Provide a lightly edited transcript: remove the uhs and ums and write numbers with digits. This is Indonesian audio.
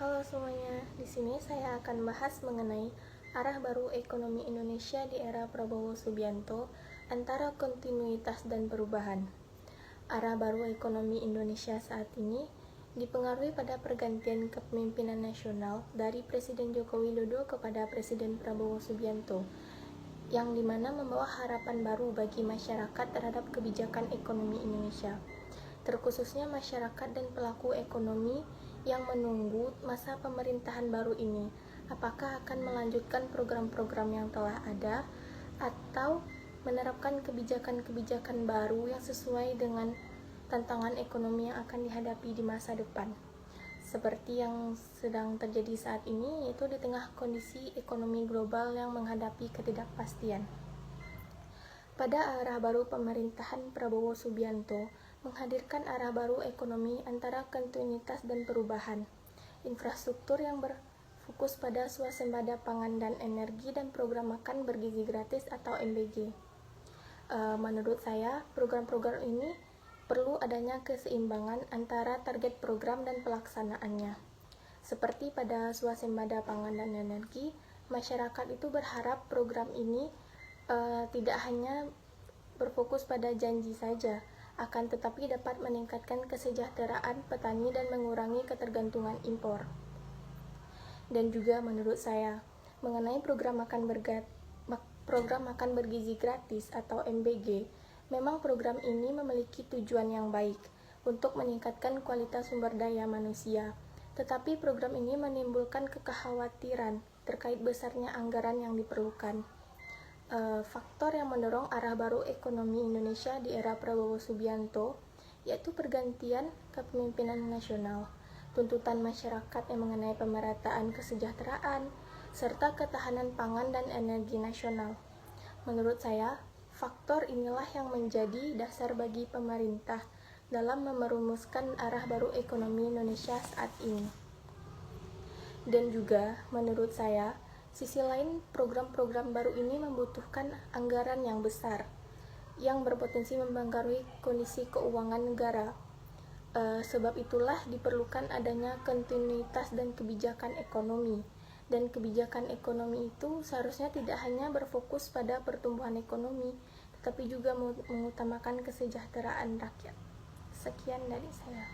Halo semuanya, di sini saya akan bahas mengenai arah baru ekonomi Indonesia di era Prabowo Subianto antara kontinuitas dan perubahan. Arah baru ekonomi Indonesia saat ini dipengaruhi pada pergantian kepemimpinan nasional dari Presiden Joko Widodo kepada Presiden Prabowo Subianto, yang dimana membawa harapan baru bagi masyarakat terhadap kebijakan ekonomi Indonesia, terkhususnya masyarakat dan pelaku ekonomi yang menunggu masa pemerintahan baru ini, apakah akan melanjutkan program-program yang telah ada atau menerapkan kebijakan-kebijakan baru yang sesuai dengan tantangan ekonomi yang akan dihadapi di masa depan, seperti yang sedang terjadi saat ini, yaitu di tengah kondisi ekonomi global yang menghadapi ketidakpastian. Pada arah baru pemerintahan Prabowo Subianto menghadirkan arah baru ekonomi antara kontinuitas dan perubahan, infrastruktur yang berfokus pada swasembada pangan dan energi, dan program makan bergizi gratis atau MBG. Menurut saya, program-program ini perlu adanya keseimbangan antara target program dan pelaksanaannya. Seperti pada swasembada pangan dan energi, masyarakat itu berharap program ini tidak hanya berfokus pada janji saja, akan tetapi dapat meningkatkan kesejahteraan petani dan mengurangi ketergantungan impor. Dan juga menurut saya, mengenai program makan bergizi gratis atau MBG, memang program ini memiliki tujuan yang baik untuk meningkatkan kualitas sumber daya manusia, tetapi program ini menimbulkan kekhawatiran terkait besarnya anggaran yang diperlukan. Faktor yang mendorong arah baru ekonomi Indonesia di era Prabowo Subianto yaitu pergantian kepemimpinan nasional, tuntutan masyarakat yang mengenai pemerataan kesejahteraan, serta ketahanan pangan dan energi nasional. Menurut saya, faktor inilah yang menjadi dasar bagi pemerintah dalam merumuskan arah baru ekonomi Indonesia saat ini. Dan juga, menurut saya, sisi lain, program-program baru ini membutuhkan anggaran yang besar, yang berpotensi mempengaruhi kondisi keuangan negara. Sebab itulah diperlukan adanya kontinuitas dan kebijakan ekonomi. Dan kebijakan ekonomi itu seharusnya tidak hanya berfokus pada pertumbuhan ekonomi, tetapi juga mengutamakan kesejahteraan rakyat. Sekian dari saya.